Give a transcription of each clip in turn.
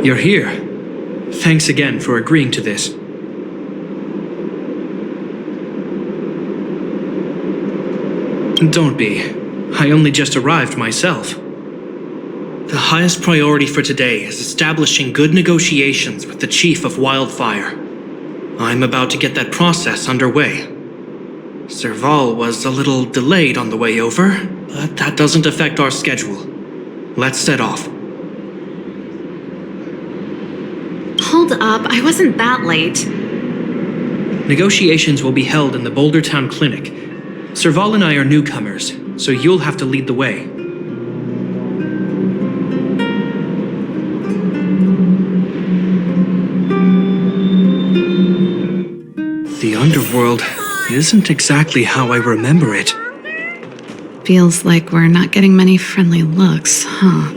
You're here. Thanks again for agreeing to this. Don't be. I only just arrived myself. The highest priority for today is establishing good negotiations with the Chief of Wildfire. I'm about to get that process underway. Serval was a little delayed on the way over, but that doesn't affect our schedule. Let's set off. Hold up, I wasn't that late. Negotiations will be held in the Boulder Town Clinic. Serval and I are newcomers, so you'll have to lead the way. The underworld isn't exactly how I remember it. Feels like we're not getting many friendly looks, huh?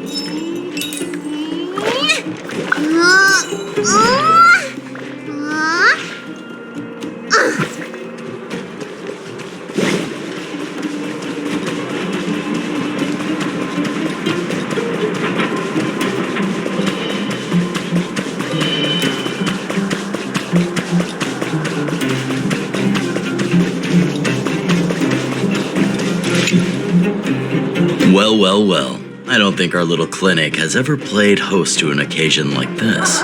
Well. I don't think our little clinic has ever played host to an occasion like this.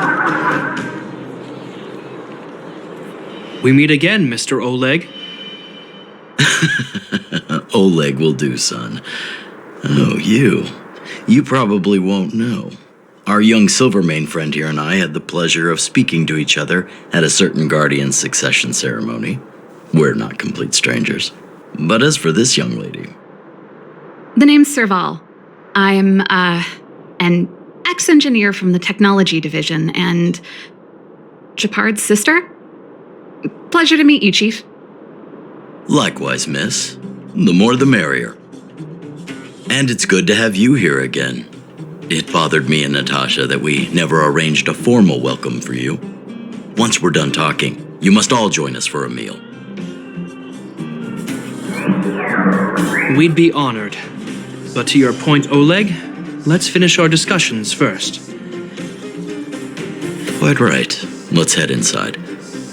We meet again, Mr. Oleg. Oleg will do, son. Oh, you probably won't know. Our young Silvermane friend here and I had the pleasure of speaking to each other at a certain Guardian succession ceremony. We're not complete strangers. But as for this young lady... The name's Serval. I'm, an ex-engineer from the technology division and Gepard's sister. Pleasure to meet you, Chief. Likewise, miss. The more the merrier. And it's good to have you here again. It bothered me and Natasha that we never arranged a formal welcome for you. Once we're done talking, you must all join us for a meal. We'd be honored. But to your point, Oleg, let's finish our discussions first. Quite right. Let's head inside.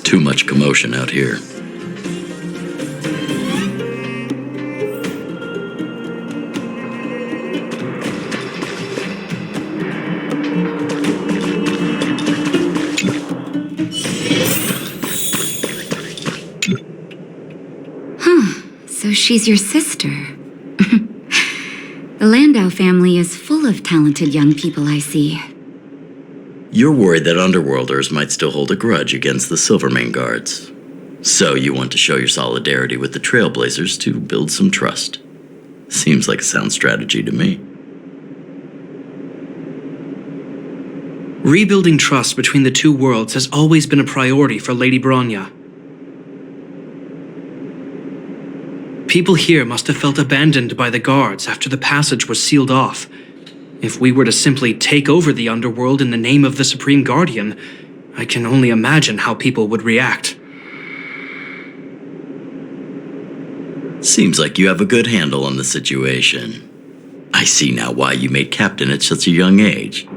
Too much commotion out here. So she's your sister. The Landau family is full of talented young people, I see. You're worried that Underworlders might still hold a grudge against the Silvermane guards. So you want to show your solidarity with the Trailblazers to build some trust. Seems like a sound strategy to me. Rebuilding trust between the two worlds has always been a priority for Lady Bronya. People here must have felt abandoned by the guards after the passage was sealed off. If we were to simply take over the underworld in the name of the Supreme Guardian, I can only imagine how people would react. Seems like you have a good handle on the situation. I see now why you made captain at such a young age.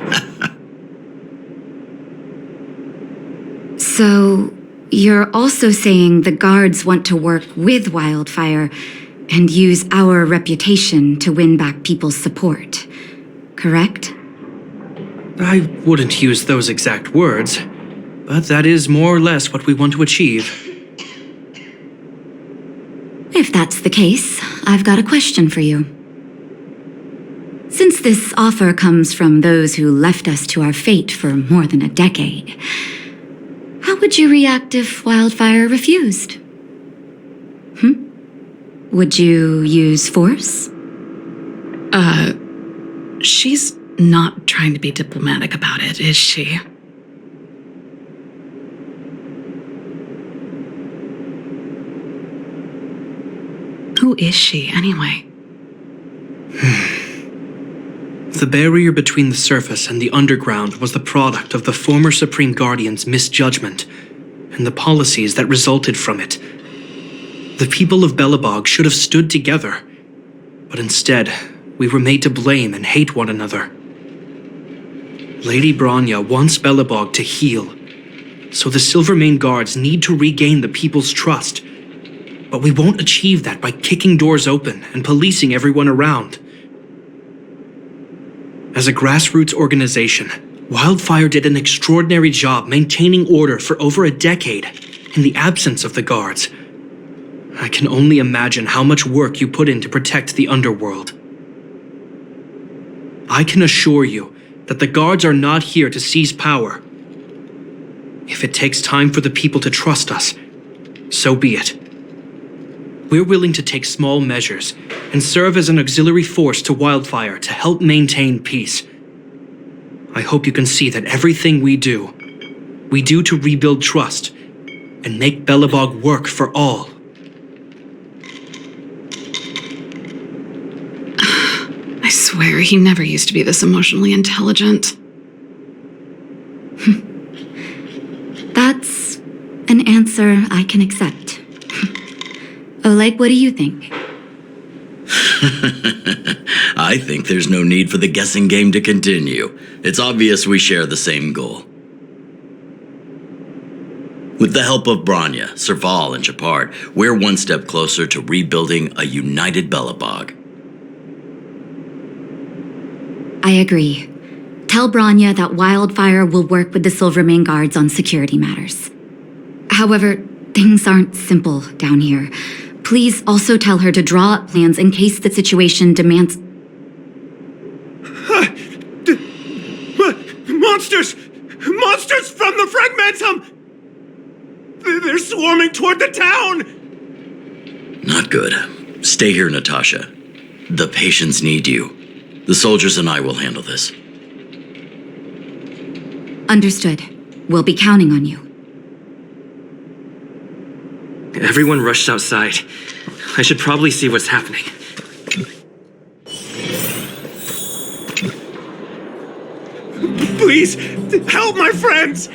So, you're also saying the guards want to work with Wildfire and use our reputation to win back people's support, correct? I wouldn't use those exact words, but that is more or less what we want to achieve. If that's the case, I've got a question for you. Since this offer comes from those who left us to our fate for more than a decade, how would you react if Wildfire refused? Would you use force? She's not trying to be diplomatic about it, is she? Who is she, anyway? The barrier between the surface and the underground was the product of the former Supreme Guardian's misjudgment and the policies that resulted from it. The people of Belobog should have stood together, but instead, we were made to blame and hate one another. Lady Bronya wants Belobog to heal, so the Silvermane Guards need to regain the people's trust. But we won't achieve that by kicking doors open and policing everyone around. As a grassroots organization, Wildfire did an extraordinary job maintaining order for over a decade in the absence of the guards. I can only imagine how much work you put in to protect the underworld. I can assure you that the guards are not here to seize power. If it takes time for the people to trust us, so be it. We're willing to take small measures and serve as an auxiliary force to Wildfire to help maintain peace. I hope you can see that everything we do to rebuild trust and make Belobog work for all. I swear, he never used to be this emotionally intelligent. That's an answer I can accept. Oleg, what do you think? I think there's no need for the guessing game to continue. It's obvious we share the same goal. With the help of Bronya, Serval, and Gepard, we're one step closer to rebuilding a united Belobog. I agree. Tell Bronya that Wildfire will work with the Silvermane Guards on security matters. However, things aren't simple down here. Please also tell her to draw up plans in case the situation demands... Monsters! Monsters from the Fragmentum! They're swarming toward the town! Not good. Stay here, Natasha. The patients need you. The soldiers and I will handle this. Understood. We'll be counting on you. Everyone rushed outside. I should probably see what's happening. Please, help my friends!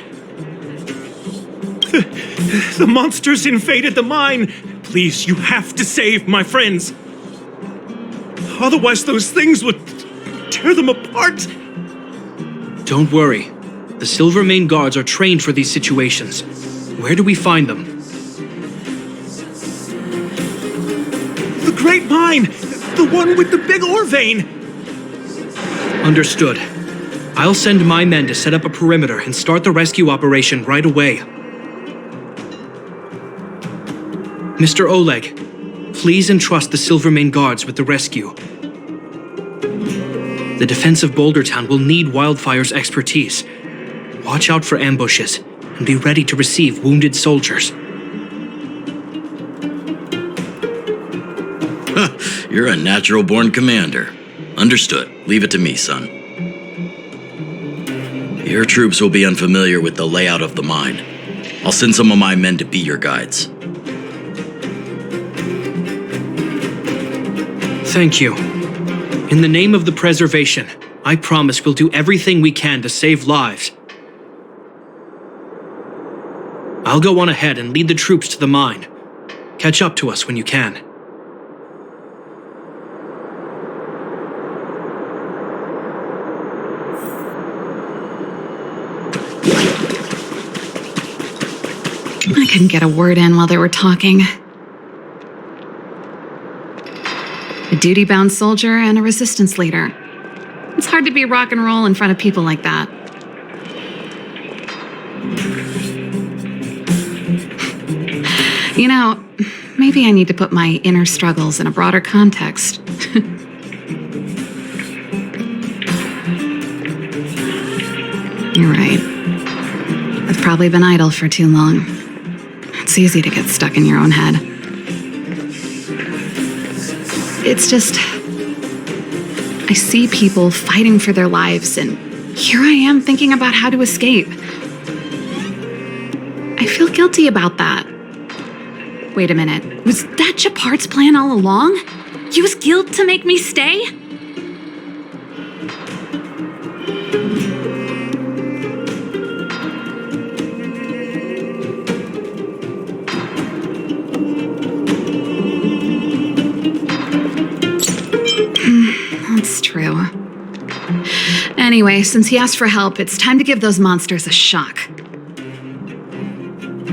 The monsters invaded the mine. Please, you have to save my friends. Otherwise, those things would tear them apart. Don't worry. The Silvermane Guards are trained for these situations. Where do we find them? The Great Mine! The one with the big ore vein! Understood. I'll send my men to set up a perimeter and start the rescue operation right away. Mr. Oleg, please entrust the Silvermane Guards with the rescue. The defense of Boulder Town will need Wildfire's expertise. Watch out for ambushes and be ready to receive wounded soldiers. You're a natural-born commander. Understood. Leave it to me, son. Your troops will be unfamiliar with the layout of the mine. I'll send some of my men to be your guides. Thank you. In the name of the preservation, I promise we'll do everything we can to save lives. I'll go on ahead and lead the troops to the mine. Catch up to us when you can. I couldn't get a word in while they were talking. A duty-bound soldier and a resistance leader. It's hard to be rock and roll in front of people like that. You know, maybe I need to put my inner struggles in a broader context. You're right. I've probably been idle for too long. It's easy to get stuck in your own head. It's just, I see people fighting for their lives, and here I am thinking about how to escape. I feel guilty about that. Wait a minute, was that Gepard's plan all along? Use guilt to make me stay? That's true. Anyway, since he asked for help, it's time to give those monsters a shock.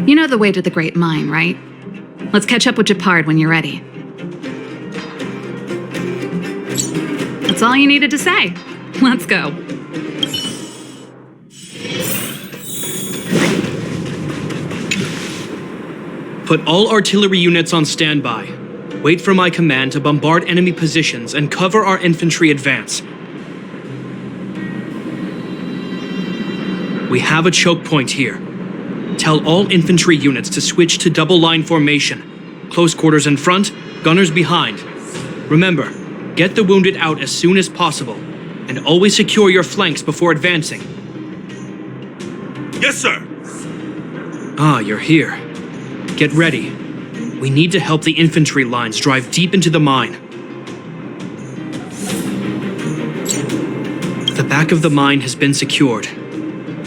You know the way to the Great Mine, right? Let's catch up with Gepard when you're ready. That's all you needed to say. Let's go. Put all artillery units on standby. Wait for my command to bombard enemy positions and cover our infantry advance. We have a choke point here. Tell all infantry units to switch to double line formation. Close quarters in front, gunners behind. Remember, get the wounded out as soon as possible, and always secure your flanks before advancing. Yes, sir. Ah, you're here. Get ready. We need to help the infantry lines drive deep into the mine. The back of the mine has been secured,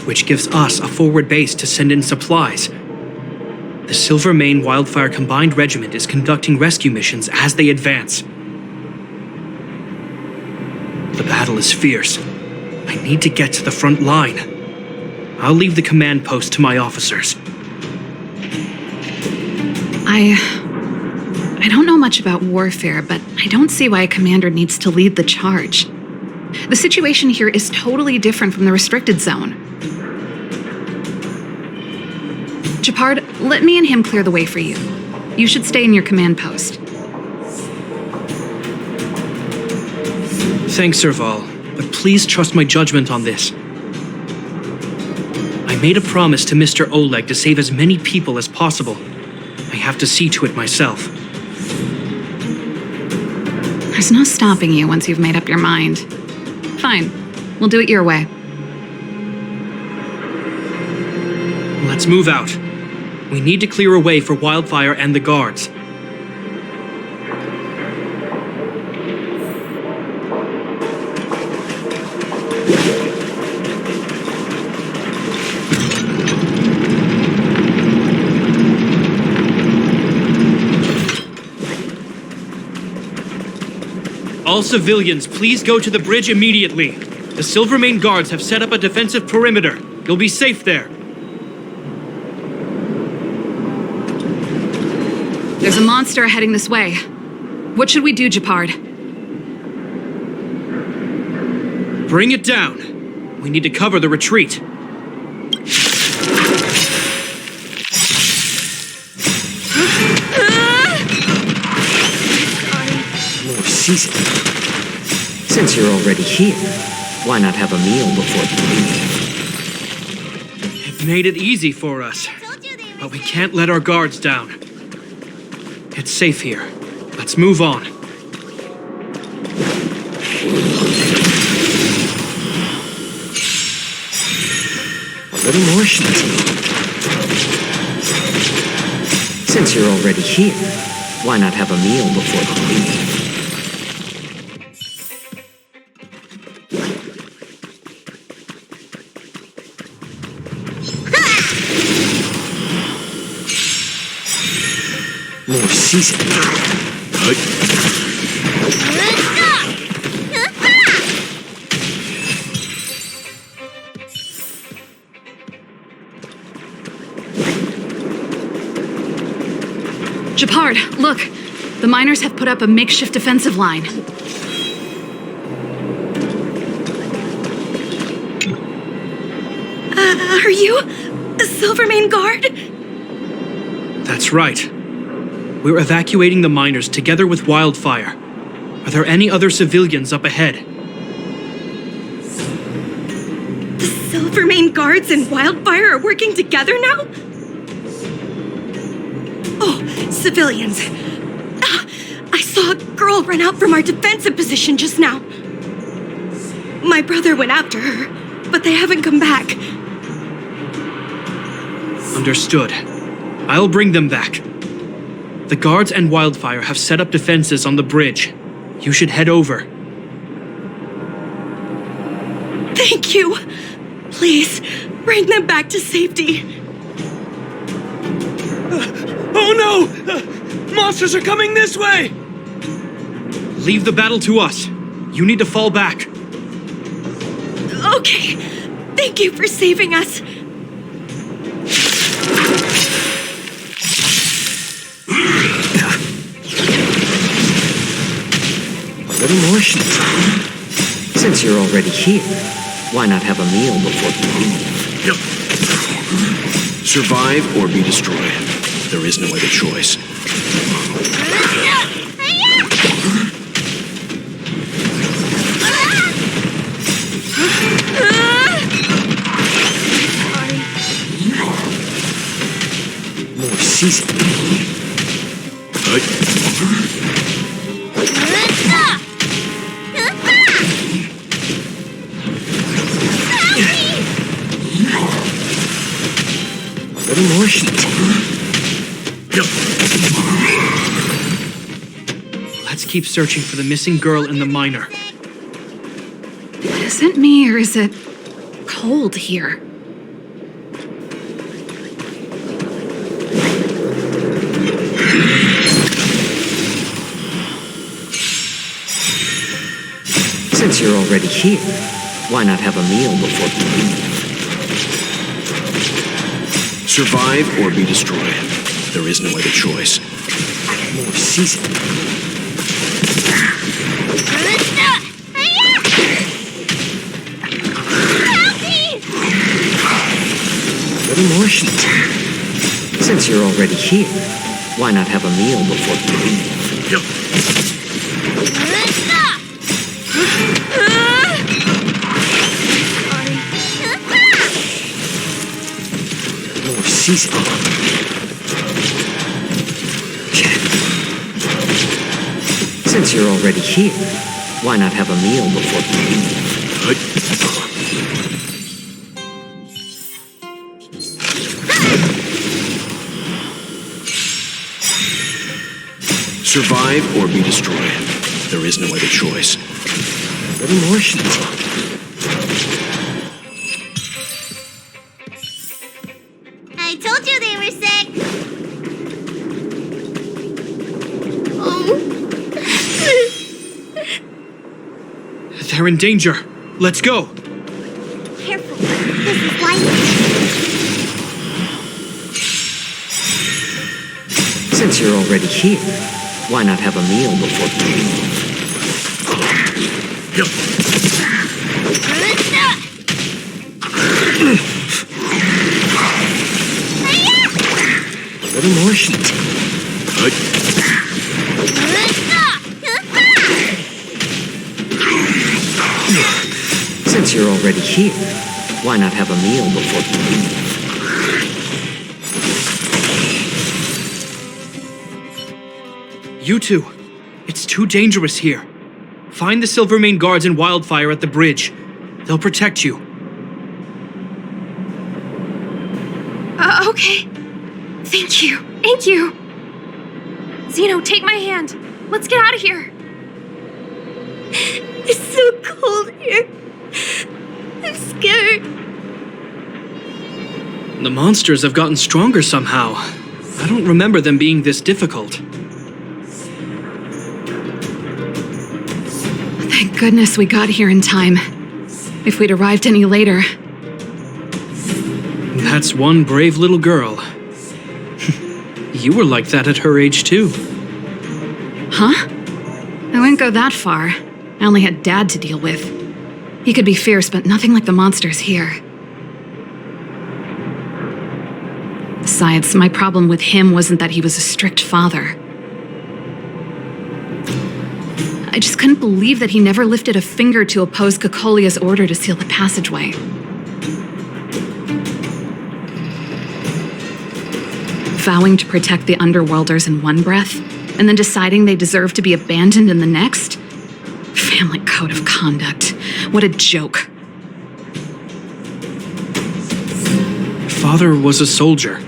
which gives us a forward base to send in supplies. The Silvermane Wildfire Combined Regiment is conducting rescue missions as they advance. The battle is fierce. I need to get to the front line. I'll leave the command post to my officers. I don't know much about warfare, but I don't see why a commander needs to lead the charge. The situation here is totally different from the restricted zone. Gepard, let me and him clear the way for you. You should stay in your command post. Thanks, Serval, but please trust my judgment on this. I made a promise to Mr. Oleg to save as many people as possible. I have to see to it myself. There's no stopping you once you've made up your mind. Fine, we'll do it your way. Let's move out. We need to clear a way for Wildfire and the guards. All civilians, please go to the bridge immediately. The Silvermane guards have set up a defensive perimeter. You'll be safe there. There's a monster heading this way. What should we do, Gepard? Bring it down. We need to cover the retreat. More seasoning. Since you're already here, why not have a meal before you leave? It made it easy for us, but we can't let our guards down. It's safe here. Let's move on. A little more seasoning. Since you're already here, why not have a meal before you leave? More seasoning. Gepard, look! The miners have put up a makeshift defensive line. Are you a Silvermane guard? That's right. We're evacuating the miners together with Wildfire. Are there any other civilians up ahead? The Silvermane guards and Wildfire are working together now? Oh, civilians. I saw a girl run out from our defensive position just now. My brother went after her, but they haven't come back. Understood. I'll bring them back. The guards and Wildfire have set up defenses on the bridge. You should head over. Thank you. Please, bring them back to safety. Oh no! Monsters are coming this way! Leave the battle to us. You need to fall back. Okay. Thank you for saving us. A little more shit. Since you're already here, why not have a meal before you leave? Survive or be destroyed. There is no other choice. More season. A little more shit. Let's keep searching for the missing girl and the miner. Is it me or is it cold here? Since you're already here, why not have a meal before you leave? Survive or be destroyed. There is no other choice. More season. A little more shit. Since you're already here, why not have a meal before you leave? More season. Since you're already here, why not have a meal before you leave? Survive or be destroyed. There is no other choice. A little more shit. I told you they were sick. Oh. They're in danger. Let's go. Careful. This is lightning. Since you're already here, why not have a meal before you leave? A little more shit. Since you're already here, why not have a meal before you leave? You two. It's too dangerous here. Find the Silvermane guards and Wildfire at the bridge. They'll protect you. Okay. Thank you. Thank you. Zeno, take my hand. Let's get out of here. It's so cold here. I'm scared. The monsters have gotten stronger somehow. I don't remember them being this difficult. Thank goodness we got here in time. If we'd arrived any later. That's one brave little girl. You were like that at her age too. Huh? I wouldn't go that far. I only had Dad to deal with. He could be fierce, but nothing like the monsters here. Besides, my problem with him wasn't that he was a strict father. I just couldn't believe that he never lifted a finger to oppose Cocolia's order to seal the passageway. Vowing to protect the underworlders in one breath, and then deciding they deserve to be abandoned in the next? Family code of conduct. What a joke. Father was a soldier.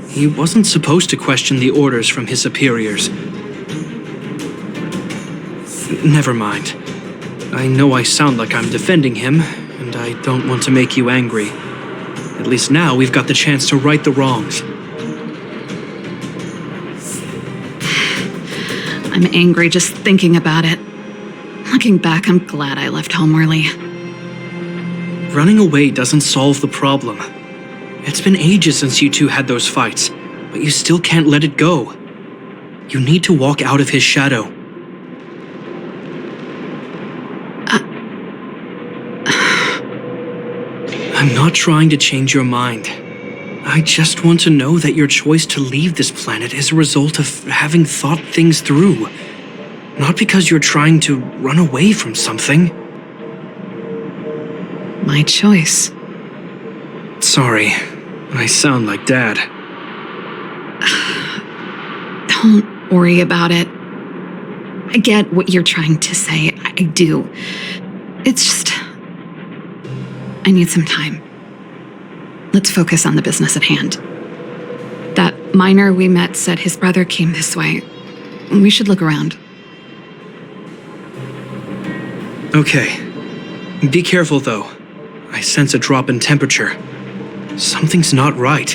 He wasn't supposed to question the orders from his superiors. Never mind. I know I sound like I'm defending him, and I don't want to make you angry. At least now we've got the chance to right the wrongs. I'm angry just thinking about it. Looking back, I'm glad I left home early. Running away doesn't solve the problem. It's been ages since you two had those fights, but you still can't let it go. You need to walk out of his shadow. I'm not trying to change your mind. I just want to know that your choice to leave this planet is a result of having thought things through. Not because you're trying to run away from something. My choice. Sorry, I sound like Dad. Don't worry about it. I get what you're trying to say. I do. It's just... I need some time. Let's focus on the business at hand. That miner we met said his brother came this way. We should look around. Okay. Be careful, though. I sense a drop in temperature. Something's not right.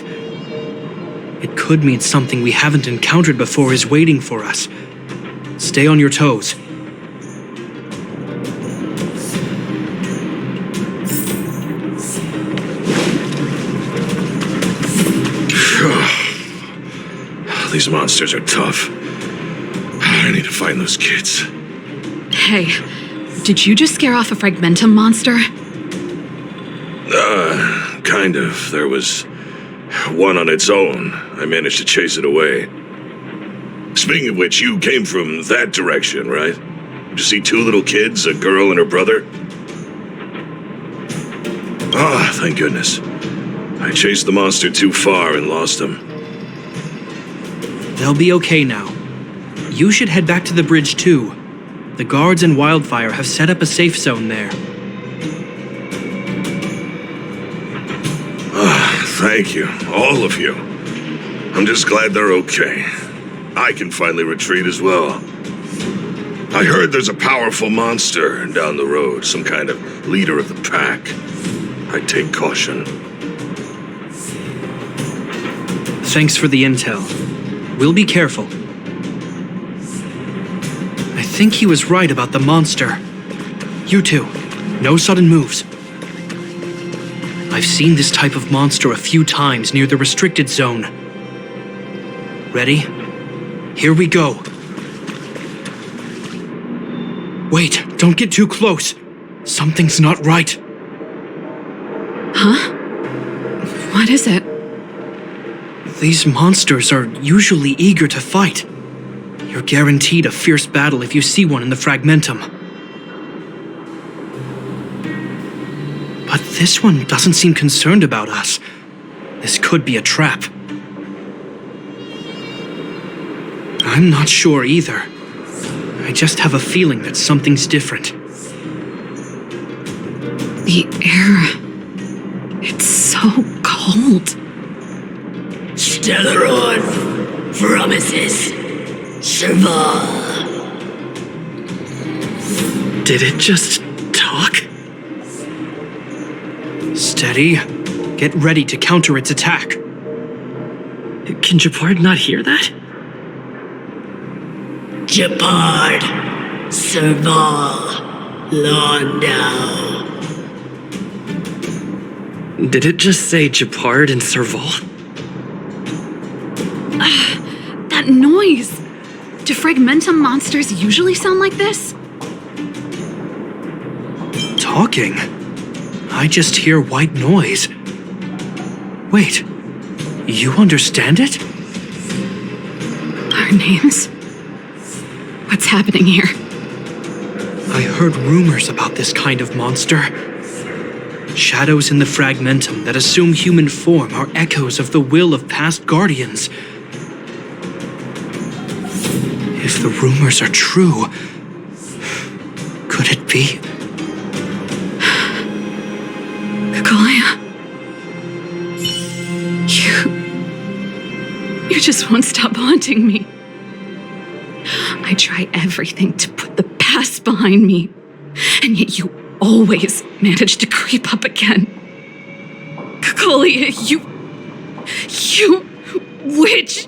It could mean something we haven't encountered before is waiting for us. Stay on your toes. These monsters are tough. I need to find those kids. Hey, did you just scare off a Fragmentum monster? Kind of. There was one on its own. I managed to chase it away. Speaking of which, you came from that direction, right? Did you see two little kids, a girl and her brother? Ah, thank goodness. I chased the monster too far and lost him. They'll be okay now. You should head back to the bridge, too. The guards in Wildfire have set up a safe zone there. Thank you, all of you. I'm just glad they're okay. I can finally retreat as well. I heard there's a powerful monster down the road, some kind of leader of the pack. I'd take caution. Thanks for the intel. We'll be careful. I think he was right about the monster. You two, no sudden moves. I've seen this type of monster a few times near the restricted zone. Ready? Here we go. Wait, don't get too close. Something's not right. Huh? What is it? These monsters are usually eager to fight. You're guaranteed a fierce battle if you see one in the Fragmentum. But this one doesn't seem concerned about us. This could be a trap. I'm not sure either. I just have a feeling that something's different. The air... It's so cold. Stellaron promises Serval. Did it just talk? Steady. Get ready to counter its attack. Can Gepard not hear that? Gepard, Serval, Londau. Did it just say Gepard and Serval? That noise! Do Fragmentum monsters usually sound like this? Talking? I just hear white noise. Wait, you understand it? Our names? What's happening here? I heard rumors about this kind of monster. Shadows in the fragmentum that assume human form are echoes of the will of past guardians. If the rumors are true, could it be? Kakolia. You just won't stop haunting me. I try everything to put the past behind me, and yet you always manage to creep up again. Kakolia, you witch!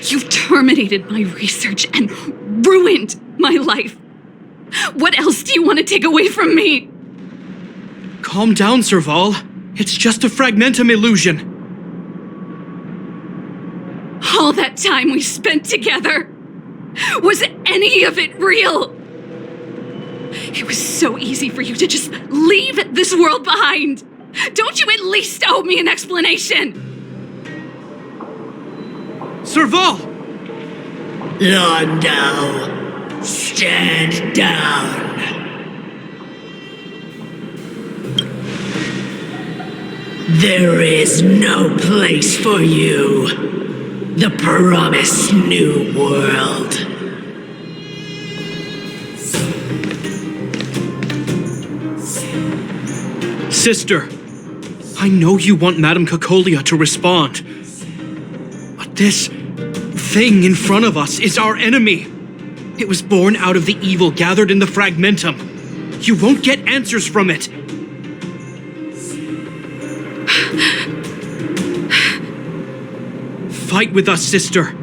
You've terminated my research and ruined my life. What else do you want to take away from me? Calm down, Serval. It's just a fragmentum illusion. All that time we spent together, was any of it real? It was so easy for you to just leave this world behind. Don't you at least owe me an explanation? Serval! Londo, stand down. There is no place for you. The promised new world. Sister, I know you want Madame Kakolia to respond. But this thing in front of us is our enemy. It was born out of the evil gathered in the fragmentum. You won't get answers from it. Fight with us, sister.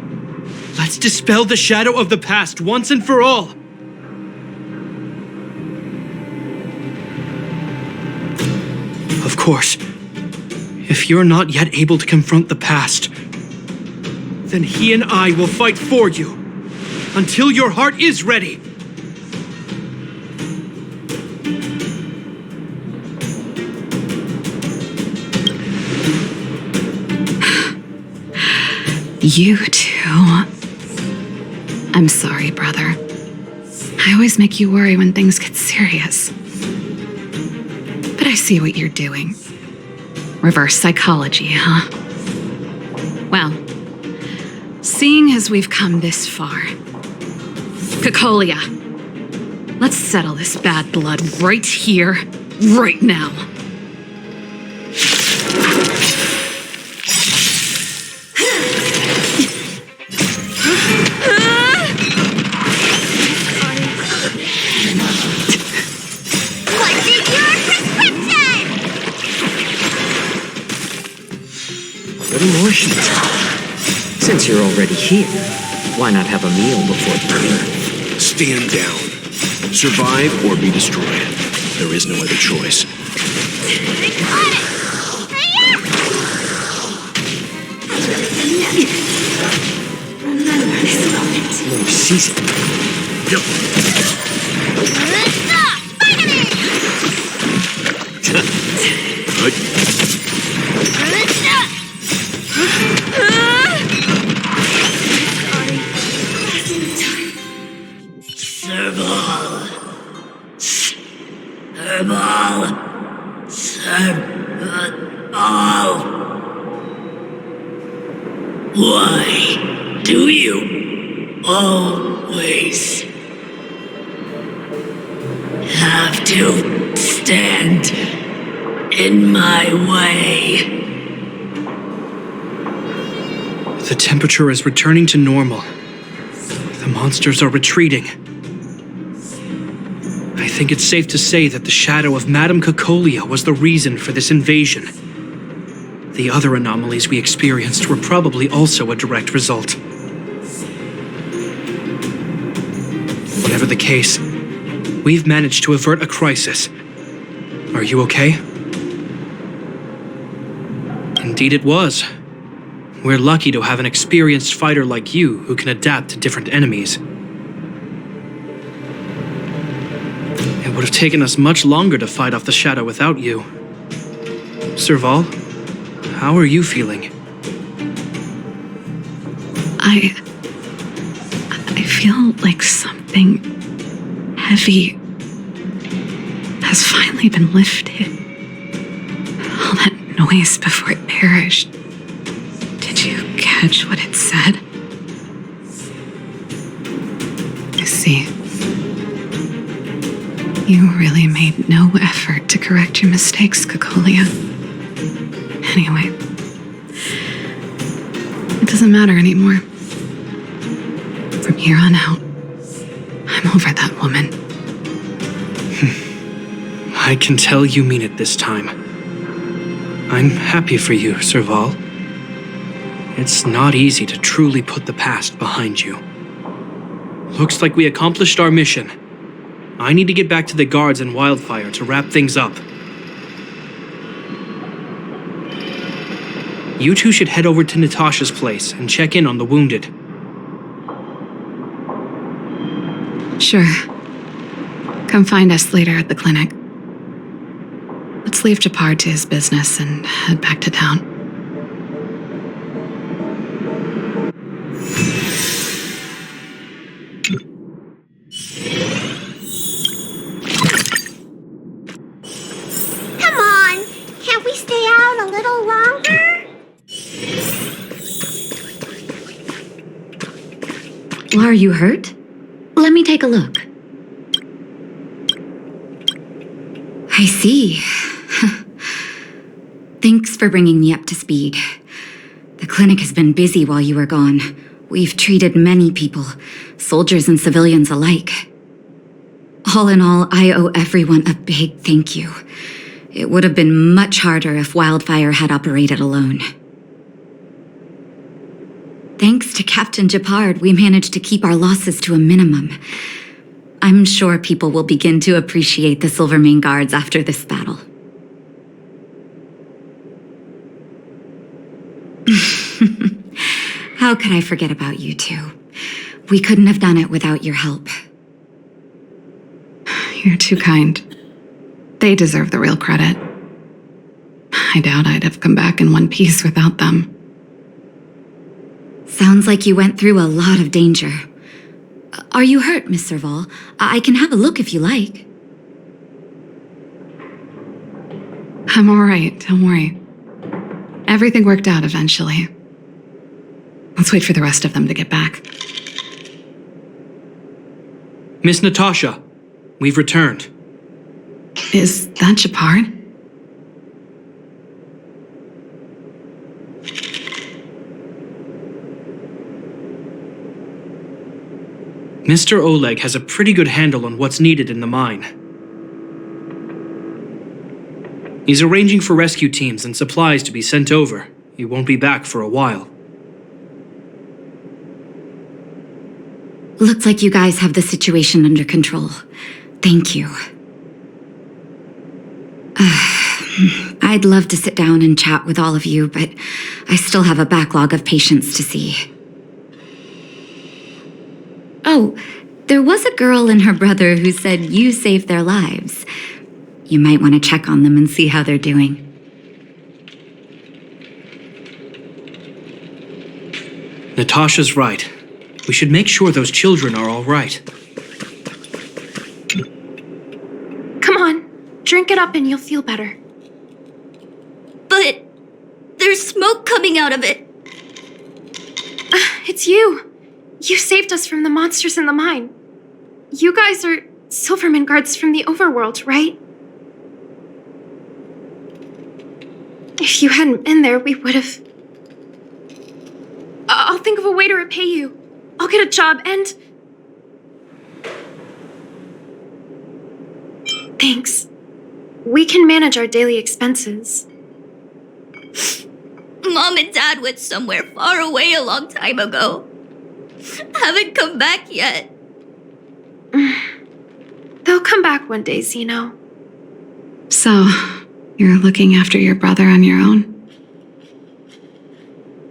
Let's dispel the shadow of the past once and for all. Of course, if you're not yet able to confront the past, then he and I will fight for you until your heart is ready. You too. I'm sorry, brother. I always make you worry when things get serious. But I see what you're doing. Reverse psychology, huh? Well, seeing as we've come this far, Kakolia, let's settle this bad blood right here, right now. More sheets. Since you're already here, why not have a meal before dinner? Stand down. Survive or be destroyed. There is no other choice. Remember this moment. More season. Yep. Why do you always have to stand in my way? The temperature is returning to normal. The monsters are retreating. I think it's safe to say that the shadow of Madame Kakolia was the reason for this invasion. The other anomalies we experienced were probably also a direct result. Whatever the case, we've managed to avert a crisis. Are you okay? Indeed it was. We're lucky to have an experienced fighter like you who can adapt to different enemies. It would have taken us much longer to fight off the shadow without you. Serval, how are you feeling? I feel like something heavy has finally been lifted. All that noise before it perished. Did you catch what it said? I see. You really made no effort to correct your mistakes, Kokolia. Anyway, it doesn't matter anymore. From here on out, I'm over that woman. I can tell you mean it this time. I'm happy for you, Serval. It's not easy to truly put the past behind you. Looks like we accomplished our mission. I need to get back to the guards and Wildfire to wrap things up. You two should head over to Natasha's place and check in on the wounded. Sure. Come find us later at the clinic. Let's leave Gepard to his business and head back to town. Come on! Can't we stay out a little longer? Are you hurt? Let me take a look. I see. Thanks for bringing me up to speed. The clinic has been busy while you were gone. We've treated many people, soldiers and civilians alike. All in all, I owe everyone a big thank you. It would have been much harder if Wildfire had operated alone. Thanks to Captain Gepard, we managed to keep our losses to a minimum. I'm sure people will begin to appreciate the Silvermane Guards after this battle. How could I forget about you two? We couldn't have done it without your help. You're too kind. They deserve the real credit. I doubt I'd have come back in one piece without them. Sounds like you went through a lot of danger. Are you hurt, Miss Serval? I can have a look if you like. I'm all right, don't worry. Everything worked out eventually. Let's wait for the rest of them to get back. Miss Natasha, we've returned. Is that Gepard? Mr. Oleg has a pretty good handle on what's needed in the mine. He's arranging for rescue teams and supplies to be sent over. He won't be back for a while. Looks like you guys have the situation under control. Thank you. I'd love to sit down and chat with all of you, but I still have a backlog of patients to see. Oh, there was a girl and her brother who said you saved their lives. You might want to check on them and see how they're doing. Natasha's right. We should make sure those children are all right. Come on, drink it up and you'll feel better. But there's smoke coming out of it. It's you. You saved us from the monsters in the mine. You guys are Silvermane guards from the overworld, right? If you hadn't been there, we would have... I'll think of a way to repay you. I'll get a job and... Thanks. We can manage our daily expenses. Mom and Dad went somewhere far away a long time ago. Haven't come back yet. They'll come back one day, Zeno. So, you're looking after your brother on your own?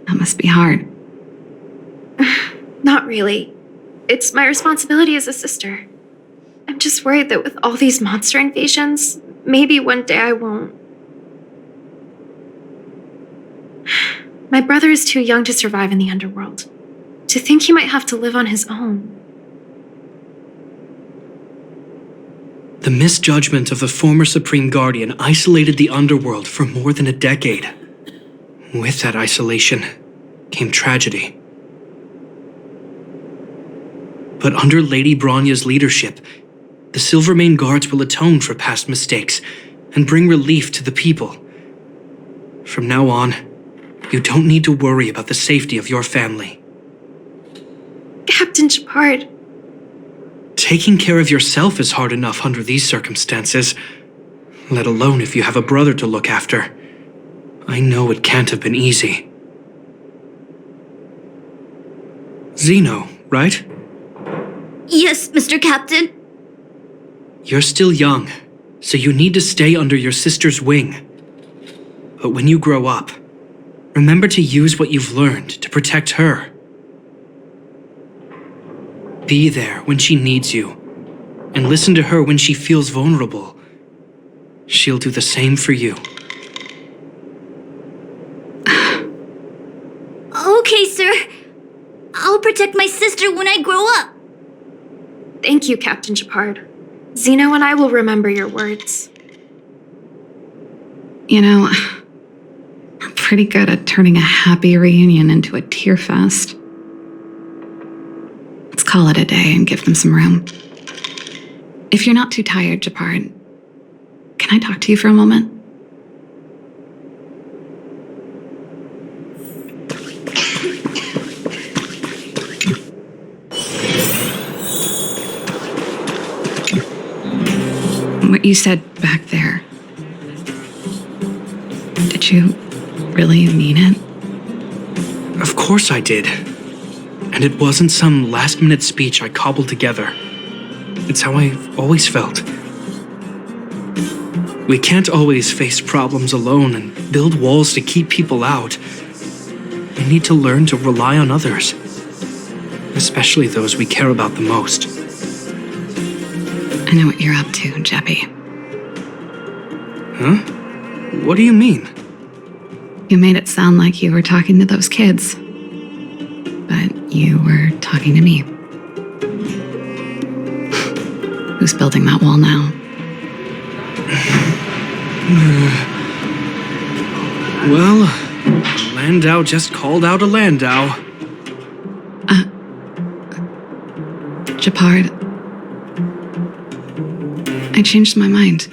That must be hard. Not really. It's my responsibility as a sister. I'm just worried that with all these monster invasions, maybe one day I won't. My brother is too young to survive in the underworld. To think he might have to live on his own. The misjudgment of the former Supreme Guardian isolated the underworld for more than a decade. With that isolation came tragedy. But under Lady Bronya's leadership, the Silvermane Guards will atone for past mistakes and bring relief to the people. From now on, you don't need to worry about the safety of your family. Captain Gepard, Taking care of yourself is hard enough under these circumstances, let alone if you have a brother to look after. I know it can't have been easy. Zeno, right? Yes, Mr. Captain. You're still young, so you need to stay under your sister's wing. But when you grow up, remember to use what you've learned to protect her. Be there when she needs you, and listen to her when she feels vulnerable. She'll do the same for you. Okay, sir. I'll protect my sister when I grow up. thank you, Captain Gepard. Zeno and I will remember your words. You know, we're pretty good at turning a happy reunion into a tear fest. Let's call it a day and give them some room. If you're not too tired, Gepard, can I talk to you for a moment? What you said back there, did you really mean it? Of course I did. And it wasn't some last-minute speech I cobbled together. It's how I've always felt. We can't always face problems alone and build walls to keep people out. We need to learn to rely on others, especially those we care about the most. I know what you're up to, Jeppy. Huh? What do you mean? You made it sound like you were talking to those kids. But you were talking to me. Who's building that wall now? Well, Landau just called out a Landau. Gepard. I changed my mind.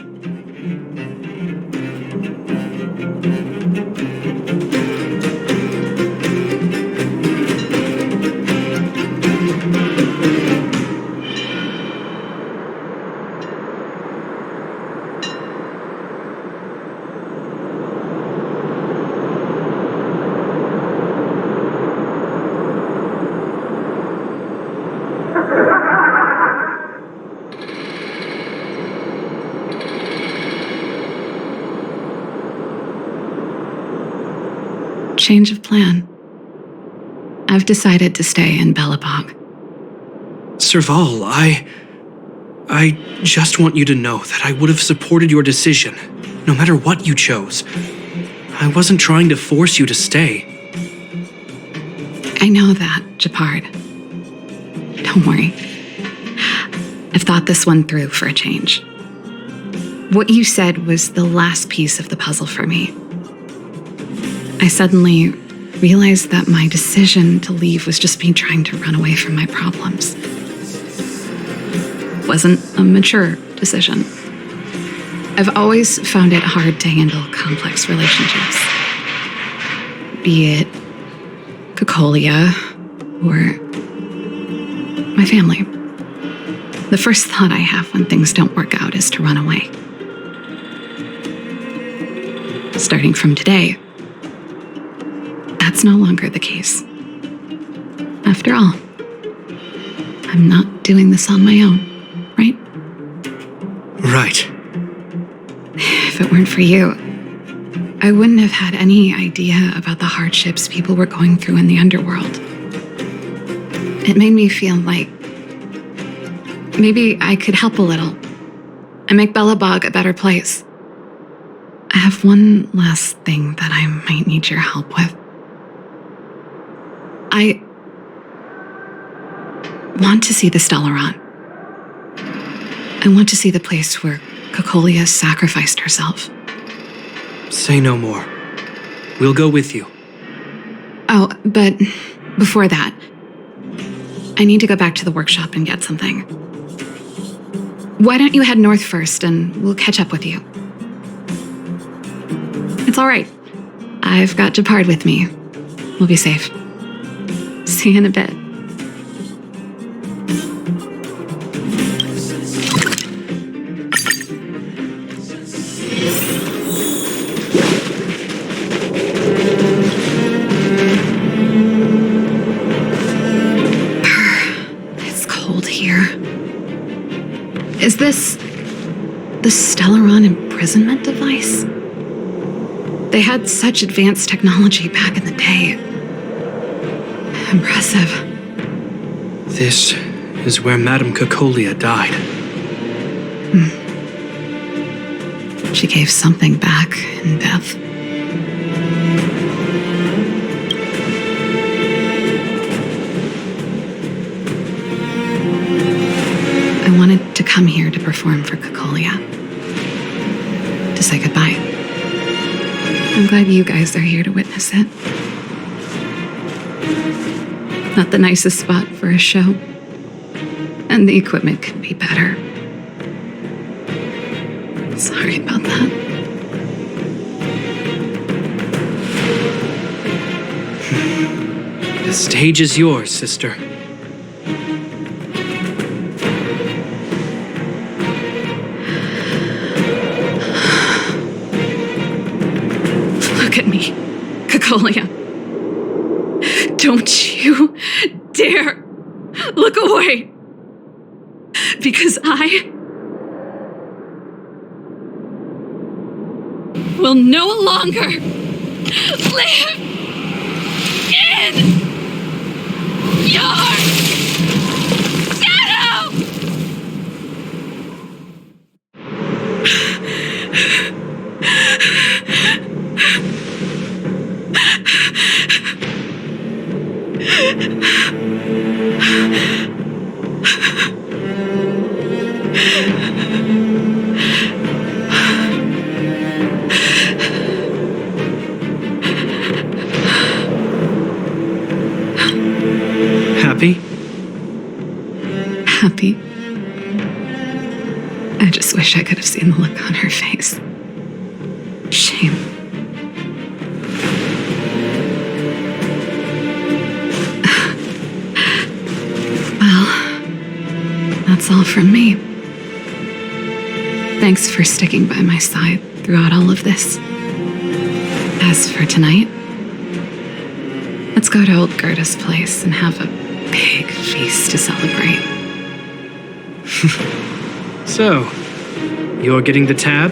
Change of plan. I've decided to stay in Belobog. Serval, I just want you to know that I would have supported your decision, no matter what you chose. I wasn't trying to force you to stay. I know that, Gepard. Don't worry. I've thought this one through for a change. What you said was the last piece of the puzzle for me. I suddenly realized that my decision to leave was just me trying to run away from my problems. It wasn't a mature decision. I've always found it hard to handle complex relationships. Be it Cocolia or my family. The first thought I have when things don't work out is to run away. Starting from today, that's no longer the case. After all, I'm not doing this on my own, right? Right. If it weren't for you, I wouldn't have had any idea about the hardships people were going through in the underworld. It made me feel like maybe I could help a little and make Belobog a better place. I have one last thing that I might need your help with. I want to see the Stellaron. I want to see the place where Cocolia sacrificed herself. Say no more. We'll go with you. Oh, but before that, I need to go back to the workshop and get something. Why don't you head north first and we'll catch up with you? It's all right. I've got Gepard with me. We'll be safe. See you in a bit. It's cold here. Is this the Stellaron imprisonment device? They had such advanced technology back in the day. Impressive. This is where Madame Cocolia died. She gave something back in death. I wanted to come here to perform for Cocolia. To say goodbye. I'm glad you guys are here to witness it. Not the nicest spot for a show. And the equipment could be better. Sorry about that. The stage is yours, sister. Look at me, Cocolia. Don't you dare look away. Because I will no longer live in your shadow! Happy? Happy. I just wish I could have seen the look on her face. Shame. Well, that's all from me. Thanks for sticking by my side throughout all of this. As for tonight, let's go to old Gerda's place and have a big feast to celebrate. So, you're getting the tab?